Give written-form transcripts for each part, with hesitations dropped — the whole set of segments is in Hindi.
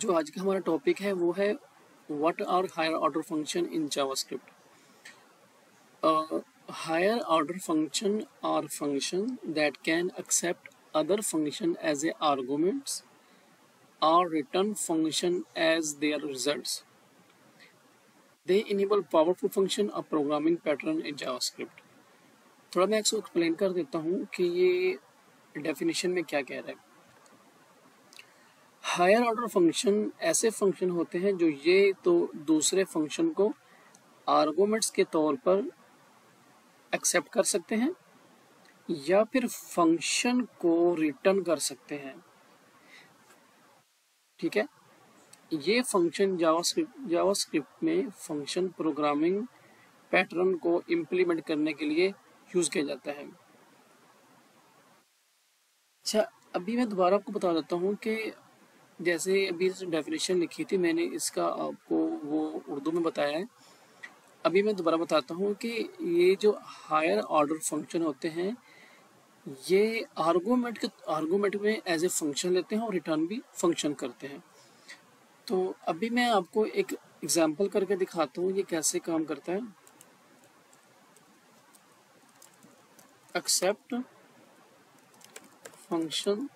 जो आज का हमारा टॉपिक है वो है what are higher order function in JavaScript. Higher order function are function that can accept other function as a arguments or return function as their results. They enable powerful function of programming pattern in JavaScript. थोड़ा मैं इसको एक्सप्लेन कर देता हूँ कि ये डेफिनेशन में क्या कह रहा है। हायर ऑर्डर फंक्शन ऐसे फंक्शन होते हैं जो ये तो दूसरे फंक्शन को आर्गुमेंट्स के तौर पर एक्सेप्ट कर सकते हैं या फिर फंक्शन को रिटर्न कर सकते हैं। ठीक है, ये फंक्शन जावास्क्रिप्ट में फंक्शन प्रोग्रामिंग पैटर्न को इम्प्लीमेंट करने के लिए यूज किया जाता है। अच्छा, अभी मैं दोबारा आपको बता देता हूँ कि जैसे अभी डेफिनेशन लिखी थी मैंने, इसका आपको वो उर्दू में बताया है। अभी मैं दोबारा बताता हूँ कि ये जो हायर ऑर्डर फंक्शन होते हैं ये आर्गूमेंट में एज ए फंक्शन लेते हैं और रिटर्न भी फंक्शन करते हैं। तो अभी मैं आपको एक एग्जांपल करके दिखाता हूँ ये कैसे काम करता है। Accept function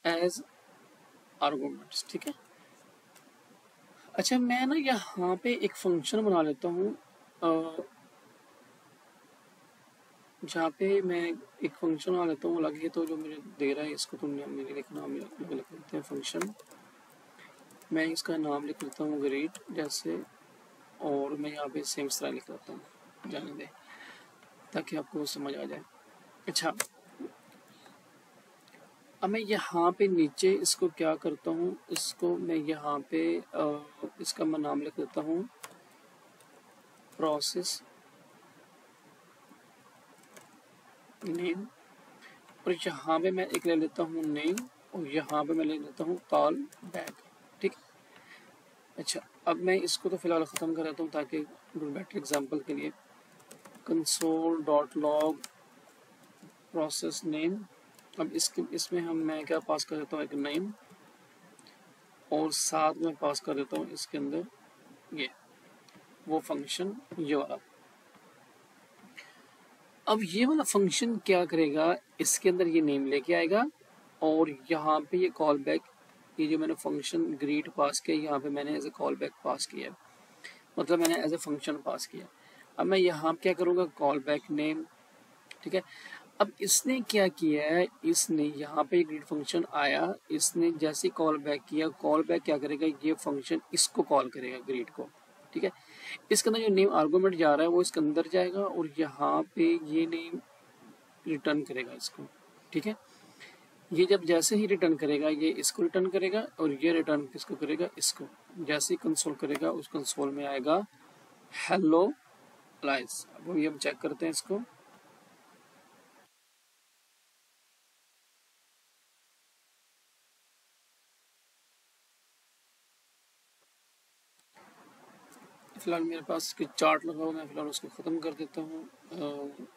as arguments. ठीक है, अच्छा मैं ना यहाँ पे एक फंक्शन बना लेता हूँ जहाँ पे मैं एक फंक्शन बना लेता हूँ अलग ही, तो जो मुझे दे रहा है इसको तो मेरे लिखना लिख लेते हैं फंक्शन। मैं इसका नाम लिख लेता हूँ ग्रीट जैसे, और मैं यहाँ पे सेम तरह लिख लेता हूँ, जाने दे ताकि आपको समझ आ जाए। अच्छा, अब मैं यहाँ पे नीचे इसको क्या करता हूँ, इसको मैं यहाँ पे इसका मैं नाम लिख देता हूँ प्रोसेस नेम, और यहाँ पे मैं एक ले लेता हूँ नेम और यहाँ पे मैं ले लेता हूँ कॉल बैक। ठीक, अच्छा अब मैं इसको तो फिलहाल ख़त्म कर देता हूँ ताकि बेटर एग्जांपल के लिए console.log प्रोसेस नेम। अब इसमें मैं क्या पास कर देता हूँ, एक नेम, और साथ में पास कर देता हूँ इसके अंदर ये वो फंक्शन ये वाला। अब ये वाला फंक्शन क्या करेगा, इसके अंदर ये नेम लेके आएगा और यहाँ पे ये कॉल बैक, ये जो मैंने फंक्शन ग्रीट पास किया यहाँ पे मैंने as a call back pass किया, मतलब मैंने एज ए फंक्शन पास किया। अब मैं यहाँ क्या करूँगा, कॉल बैक नेम। ठीक है, अब इसने क्या किया है, इसने यहाँ पे ग्रीट फंक्शन आया, इसने जैसे कॉल बैक किया, कॉल बैक क्या करेगा, ये फंक्शन इसको कॉल करेगा ग्रीट को। ठीक है, इसके अंदर जो नेम आर्गुमेंट जा रहा है वो इसके अंदर जाएगा और यहाँ पे ये नेम रिटर्न करेगा इसको। ठीक है, ये जब जैसे ही रिटर्न करेगा ये इसको रिटर्न करेगा और ये रिटर्न किसको करेगा, इसको। जैसे ही कंसोल करेगा उस कंसोल में आएगा हेलो लाइस। अब ये हम चेक करते हैं इसको। फिलहाल मेरे पास इसके चार्ट लगा हुआ, मैं फिलहाल उसको ख़त्म कर देता हूँ।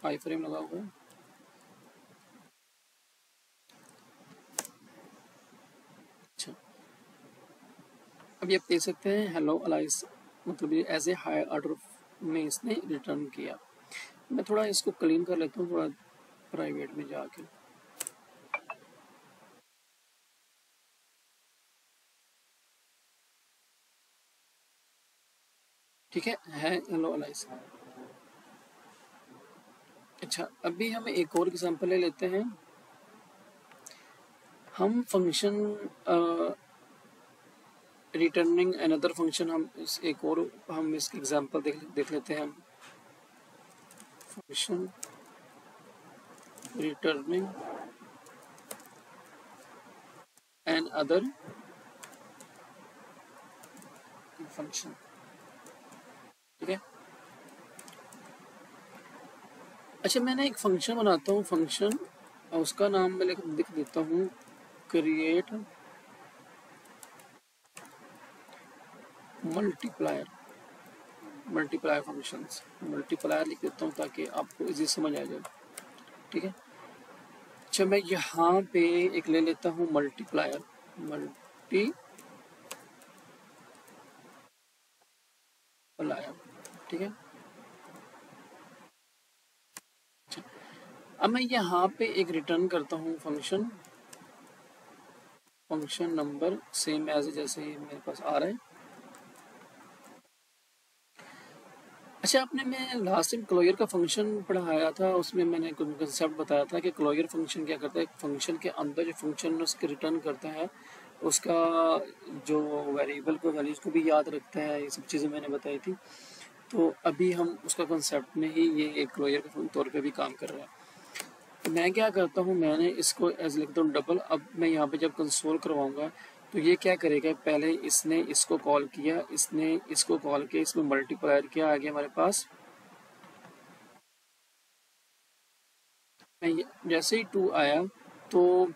आई फ्रेम लगा हुआ है। अच्छा, अब ये आप देख सकते हैं हेलो अलाइस, मतलब ये एज ए हाई ऑर्डर में इसने रिटर्न किया। मैं थोड़ा इसको क्लीन कर लेता हूँ थोड़ा प्राइवेट में जाके। ठीक है हेलो अलाइस। अच्छा, अभी हम एक और एग्जांपल ले लेते हैं। हम फंक्शन रिटर्निंग अनदर फंक्शन, हम इस एक और हम इसकी एग्जांपल देख लेते हैं। हम function returning another function. ठीक है, अच्छा मैंने एक फंक्शन बनाता हूँ, फंक्शन उसका नाम मैं लिख देता हूँ क्रिएट मल्टीप्लायर फंक्शंस। मल्टीप्लायर लिख देता हूँ ताकि आपको इजी समझ आ जाए। ठीक है, अच्छा, मैं यहाँ पे एक ले लेता हूँ मल्टीप्लायर, ठीक है। अच्छा, अब मैं यहाँ पे एक रिटर्न करता हूँ फंक्शन नंबर सेम एज जैसे मेरे पास आ रहा है। अच्छा, आपने मैं लास्ट टाइम क्लोजर का फंक्शन पढ़ाया था, उसमें मैंने कुछ कंसेप्ट बताया था कि क्लोजर फंक्शन क्या करता है। फंक्शन के अंदर जो फंक्शन उसके रिटर्न करता है, उसका जो वेरिएबल को वैल्यूज को भी याद रखता है, ये सब चीज़ें मैंने बताई थी। तो अभी हम उसका कंसेप्ट में ही ये एक क्लोजर के तौर पे भी काम कर रहा है। तो मैं क्या करता हूँ, मैंने इसको एज लिखता हूँ डबल। अब मैं यहाँ पे जब कंसोल करवाऊंगा तो ये क्या करेगा, पहले इसने इसको कॉल किया, इसने इसको कॉल किया, इसमें मल्टीप्लायर क्या आ गया हमारे पास। मैं जैसे ही 2 आया तो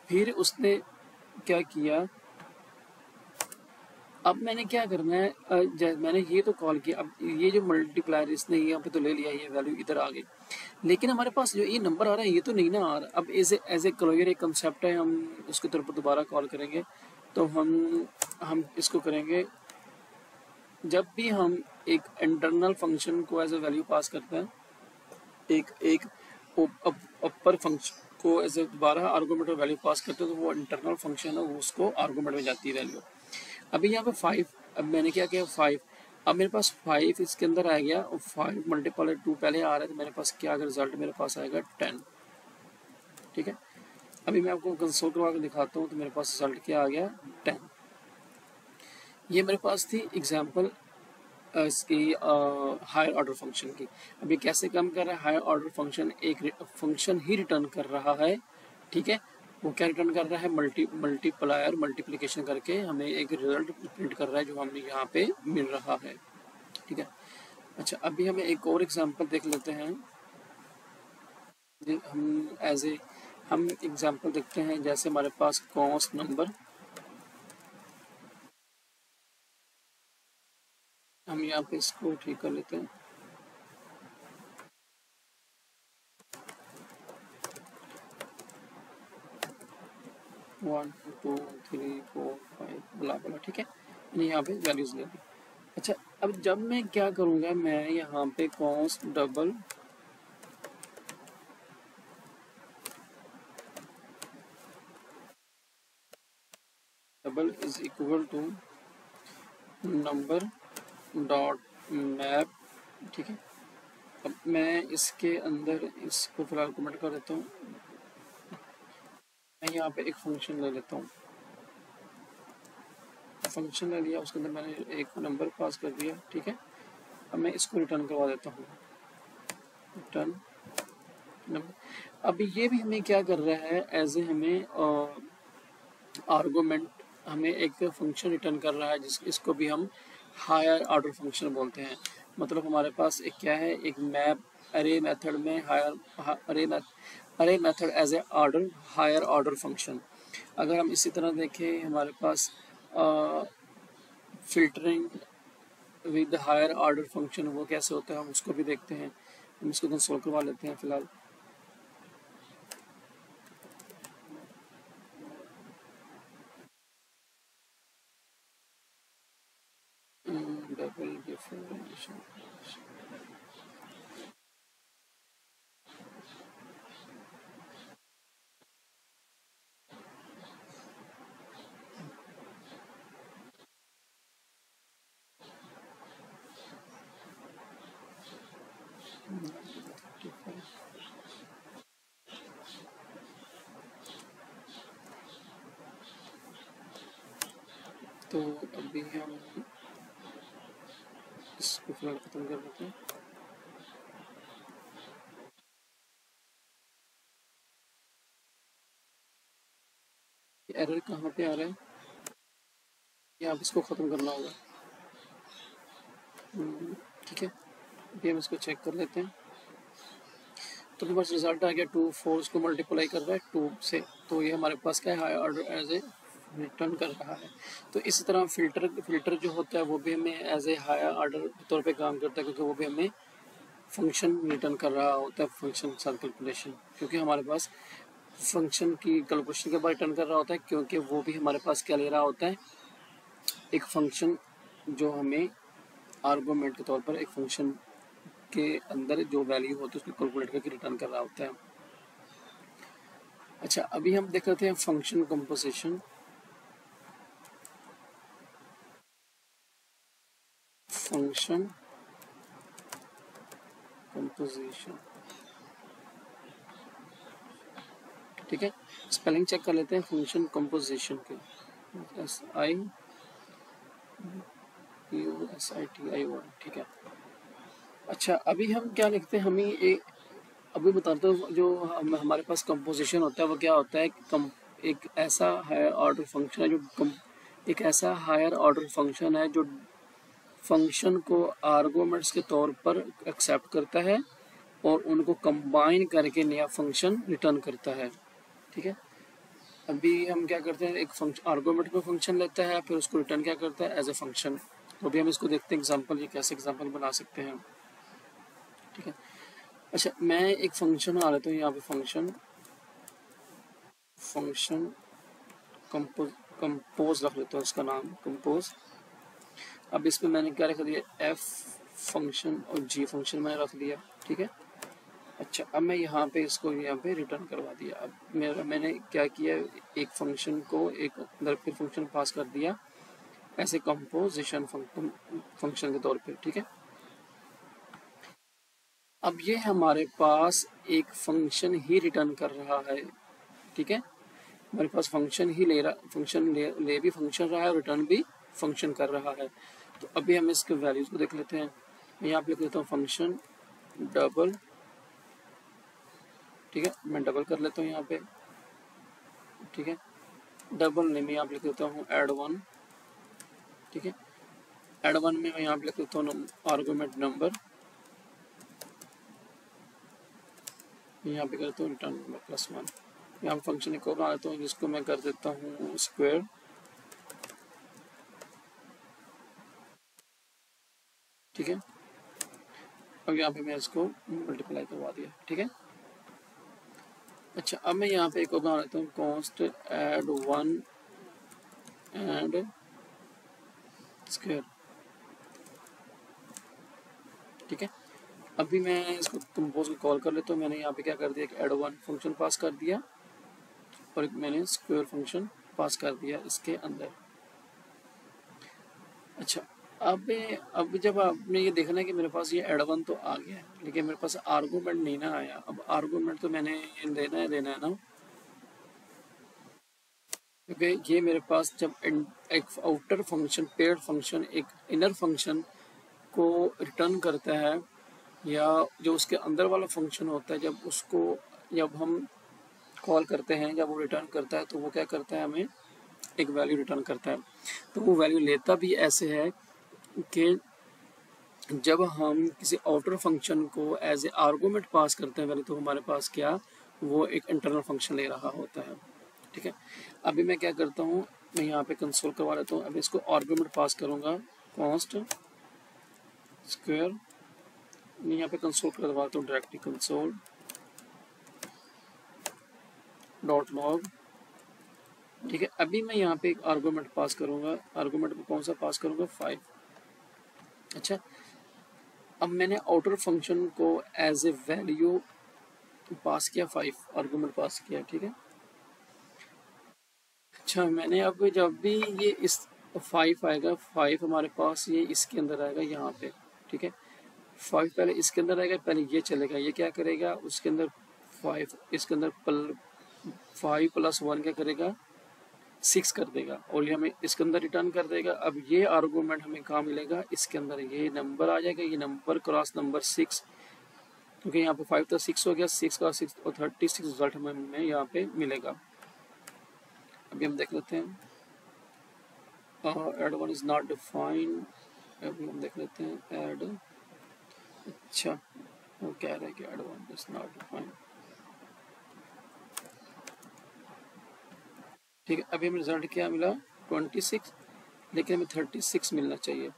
फिर उसने क्या किया, अब मैंने क्या करना है, मैंने ये तो कॉल किया, अब ये जो मल्टीप्लायर इसने यहाँ पे तो ले लिया, ये वैल्यू इधर आ गई, लेकिन हमारे पास जो ये नंबर आ रहा है ये तो नहीं ना आ रहा। अब एज ए क्लोजर एक कंसेप्ट है, हम उसके तौर पर दोबारा कॉल करेंगे। तो हम इसको करेंगे, जब भी हम एक इंटरनल फंक्शन को एज ए वैल्यू पास करते हैं, एक एक अपर फंक्शन को एज ए दोबारा आर्गूमेंट में वैल्यू पास करते हैं, तो वो इंटरनल फंक्शन है, वो उसको आर्गूमेंट में जाती है वैल्यू। अभी यहाँ पे 5, अब मैंने क्या किया 5, अब मेरे पास 5 इसके अंदर आ गया, और 5 मल्टीप्लाई 2 पहले आ रहा है, तो मेरे पास क्या रिजल्ट मेरे पास आएगा 10। ठीक है, अभी मैं आपको कंसोल करवा के दिखाता हूँ, तो मेरे पास रिजल्ट क्या आ गया 10। ये मेरे पास थी एग्जाम्पल इसकी हायर ऑर्डर फंक्शन की। अब ये कैसे काम कर रहा है, हायर ऑर्डर फंक्शन एक फंक्शन ही रिटर्न कर रहा है। ठीक है, वो क्या रिटर्न कर रहा है, मल्टीप्लायर मल्टीप्लिकेशन करके हमें एक रिजल्ट प्रिंट कर रहा है, जो हमें यहाँ पे मिल रहा है। ठीक है, अच्छा अभी हमें एक और एग्जांपल देख लेते हैं। हम एग्जांपल देखते हैं, जैसे हमारे पास कॉन्स्ट नंबर, हम यहाँ पे इसको ठीक कर लेते हैं। One two three four five बला बला, ठीक है, यहाँ पे वैल्यूज ले ली। अच्छा, अब जब मैं क्या करूँगा, मैं यहाँ पे const double is equal to number dot map. ठीक है, अब मैं इसके अंदर इसको फिलहाल कमेंट कर देता हूँ। मैं यहाँ पे एक फंक्शन ले लेता हूँ, फंक्शन ले लिया, उसके अंदर मैंने एक नंबर पास कर दिया। ठीक है, अब मैं इसको रिटर्न करवा देता हूँ, रिटर्न नंबर। अब ये भी हमें क्या कर रहा है, एज ए हमें आर्गुमेंट हमें एक फंक्शन रिटर्न कर रहा है, इसको भी हम हायर ऑर्डर फंक्शन बोलते हैं। मतलब हमारे पास एक क्या है, एक मैप अरे मेथड में हायर अरे method as a order higher order function. अगर हम इसी तरह देखें, हमारे पास filtering with higher order function वो कैसे होता है, हम उसको भी देखते हैं। हम इसको कंसोल करवा लेते हैं फिलहाल। डबल डिफरेंशियल, तो अभी हम इसको फिलहाल खत्म कर देते हैं। एरर कहाँ पे आ रहा है, ये आप इसको ख़त्म करना होगा। ठीक है, अभी हम इसको चेक कर लेते हैं। तो मेरे पास रिजल्ट आ गया 2 4, उसको मल्टीप्लाई कर रहा है 2 से, तो ये हमारे पास क्या है, high order as a return कर रहा है। तो इसी तरह फिल्टर जो होता है वो भी हमें एज ए हायर ऑर्डर के तौर पे काम करता है, क्योंकि वो भी हमें फंक्शन रिटर्न कर रहा होता है, फंक्शन साथ कैलकुलेशन, क्योंकि हमारे पास फंक्शन की कैलकुलेशन के बाद रिटर्न कर रहा होता है, क्योंकि वो भी हमारे पास क्या ले रहा होता है, एक फंक्शन जो हमें आर्गुमेंट के तौर पर एक फंक्शन के अंदर जो वैल्यू होती है उसको कैलकुलेट करके रिटर्न कर रहा होता है। अच्छा, अभी हम देख रहे थे फंक्शन कंपोजिशन। फंक्शन कंपोजिशन, ठीक है। स्पेलिंग चेक कर लेते हैं फंक्शन कंपोजिशन के, SIPUSITION, ठीक है। अच्छा, अभी हम क्या लिखते हैं, हमें एक अभी बताते हो जो हमारे पास कंपोजिशन होता है वो क्या होता है, एक ऐसा हायर ऑर्डर फंक्शन है एक ऐसा हायर ऑर्डर फंक्शन है जो फंक्शन को आर्गुमेंट्स के तौर पर एक्सेप्ट करता है और उनको कंबाइन करके नया फंक्शन रिटर्न करता है, ठीक है। अभी हम क्या करते हैं, एक फंक्शन आर्गुमेंट में फंक्शन लेता है, फिर उसको रिटर्न क्या करता है, एज ए फंक्शन। तो अभी हम इसको देखते हैं एग्जांपल, ये कैसे एग्जांपल बना सकते हैं, ठीक है। अच्छा, मैं एक फंक्शन बना लेता हूँ यहाँ पे, फंक्शन कंपोज रख लेता हूँ, इसका नाम कंपोज। अब इसमें मैंने क्या रख दिया, एफ फंक्शन और जी फंक्शन मैंने रख दिया, ठीक है। अच्छा, अब मैं यहाँ पे इसको यहाँ पे रिटर्न करवा दिया। अब मैंने क्या किया, एक फंक्शन को एक अंदर फिर फंक्शन पास कर दिया ऐसे कंपोजिशन फंक्शन के तौर पे, ठीक है। अब ये हमारे पास एक फंक्शन ही रिटर्न कर रहा है, ठीक है। हमारे पास फंक्शन ही ले रहा, फंक्शन ले भी फंक्शन रहा है और रिटर्न भी फंक्शन कर रहा है। तो अभी हम इसके वैल्यूज को देख लेते हैं। मैं यहाँ पे लिख लेता हूँ फंक्शन डबल, ठीक है। मैं डबल कर लेता हूँ यहाँ पे, ठीक है। डबल में मैं यहाँ पे लिख देता हूँ एड वन, ठीक है। एड वन में मैं यहाँ पे लिख देता हूँ आर्गुमेंट नंबर, यहाँ पे करता हूँ रिटर्न नंबर +1। यहाँ फंक्शन एक और बना लेता हूँ जिसको मैं कर देता हूँ स्क्वायर, ठीक है। अब यहाँ पे मैं इसको मल्टीप्लाई करवा दिया, ठीक है। अच्छा, अब मैं यहाँ पे एक और बना लेता हूँ const add one and square, ठीक है। अभी मैं इसको कंपोज को कॉल कर लेता हूँ। मैंने यहाँ पे क्या कर दिया कि एड वन फंक्शन पास कर दिया और एक मैंने स्क्वायर फंक्शन पास कर दिया इसके अंदर। अच्छा, अब जब आपने ये देखना है कि मेरे पास ये एड वन तो आ गया है, लेकिन मेरे पास आर्गूमेंट नहीं ना आया। अब आर्गूमेंट तो मैंने देना है ना, क्योंकि ये मेरे पास जब एक आउटर फंक्शन पेयर्ड फंक्शन एक इनर फंक्शन को रिटर्न करता है, या जो उसके अंदर वाला फंक्शन होता है जब हम कॉल करते हैं, जब वो रिटर्न करता है तो वो क्या करता है, हमें एक वैल्यू रिटर्न करता है। तो वो वैल्यू लेता भी ऐसे है कि जब हम किसी आउटर फंक्शन को एज ए आर्गूमेंट पास करते हैं पहले, तो हमारे पास क्या, वो एक इंटरनल फंक्शन ले रहा होता है, ठीक है। अभी मैं क्या करता हूँ, मैं यहाँ पे कंसोल करवा लेता हूँ। अभी इसको आर्गूमेंट पास करूँगा कॉन्स्ट स्क्वायर, मैं यहाँ पे कंसोल करवाता हूँ डायरेक्टली कंसोल डॉट लॉग, ठीक है। अभी मैं यहाँ पे एक आर्गूमेंट पास करूँगा, आर्गूमेंट में कौन सा पास करूँगा, 5। अच्छा, अब मैंने आउटर फंक्शन को एज ए वैल्यू पास किया 5, आर्गूमेंट पास किया, ठीक है। अच्छा, मैंने अब जब भी ये इस 5 आएगा, 5 हमारे पास ये इसके अंदर आएगा यहाँ पे, ठीक है। 5 पहले इसके अंदर आएगा, पहले ये चलेगा, ये क्या करेगा उसके अंदर 5, इसके अंदर 5 + 1 क्या करेगा, 6 कर देगा और ये हमें इसके अंदर रिटर्न कर देगा। अब ये आर्गूमेंट हमें कहाँ मिलेगा, इसके अंदर ये नंबर आ जाएगा, ये नंबर क्रॉस नंबर 6, क्योंकि यहाँ पे 5 तो 6 हो गया, 6 का 6 और 36 रिजल्ट हमें यहाँ पे मिलेगा। अभी हम देख लेते हैं, add one is not defined. अभी हम देख लेते हैं एड, अच्छा वो कह रहा है कि add one is not defined, ठीक है। अभी हमें रिजल्ट क्या मिला, 26, लेकिन हमें 36 मिलना चाहिए।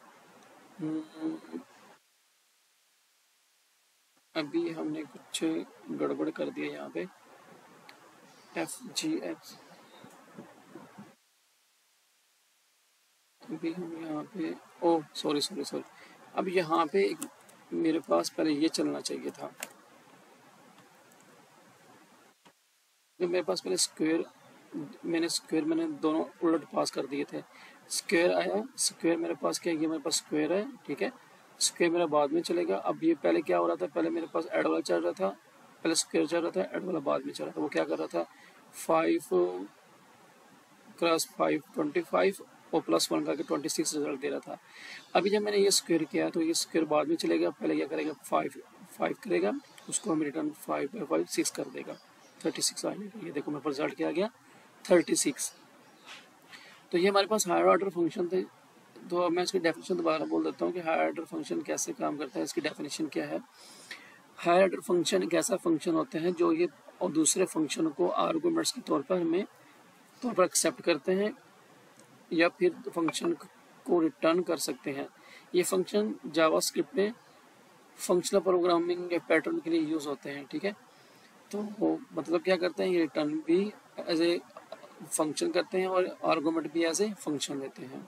अभी हमने कुछ गड़बड़ कर दिया यहाँ पे, एफ जी एक्स। अभी हम यहाँ पे, ओ सॉरी सॉरी सॉरी, अब यहाँ पे मेरे पास पहले ये चलना चाहिए था, जो मेरे पास पहले स्क्वायर, मैंने दोनों उलट पास कर दिए थे। स्क्वायर आया, स्क्वायर मेरे पास क्या है, ये मेरे पास स्क्वायर है, ठीक है। स्क्वायर मेरा बाद में चलेगा। अब ये पहले क्या हो रहा था, पहले मेरे पास ऐड वाला चल रहा था, पहले स्क्वायर चल रहा था, ऐड वाला बाद में चल रहा था। वो क्या कर रहा था, 5 क्रॉस 5 25 और +1 करके 26 रिजल्ट दे रहा था। अभी जब मैंने ये स्क्वायर किया तो ये स्क्वायर बाद में चलेगा, पहले क्या करेगा, 5 करेगा, उसको हम रिटर्न 5/5 6 कर देगा, 36 आ जाएगा। ये देखो मेरे पास रिजल्ट क्या आ गया, 36। तो ये हमारे पास हायर ऑर्डर फंक्शन थे। तो अब मैं इसकी डेफिनेशन दोबारा बोल देता हूँ कि हायर ऑर्डर फंक्शन कैसे काम करता है, इसकी डेफिनेशन क्या है। हायर ऑर्डर फंक्शन एक ऐसा फंक्शन होते हैं जो ये और दूसरे फंक्शन को आर्गुमेंट्स के तौर पर एक्सेप्ट करते हैं या फिर फंक्शन को रिटर्न कर सकते हैं। ये फंक्शन जावास्क्रिप्ट में फंक्शनल प्रोग्रामिंग या पैटर्न के लिए यूज़ होते हैं, ठीक है। तो वो मतलब क्या करते हैं, ये रिटर्न भी एज ए फंक्शन करते हैं और आर्गुमेंट भी एज ए फंक्शन देते हैं।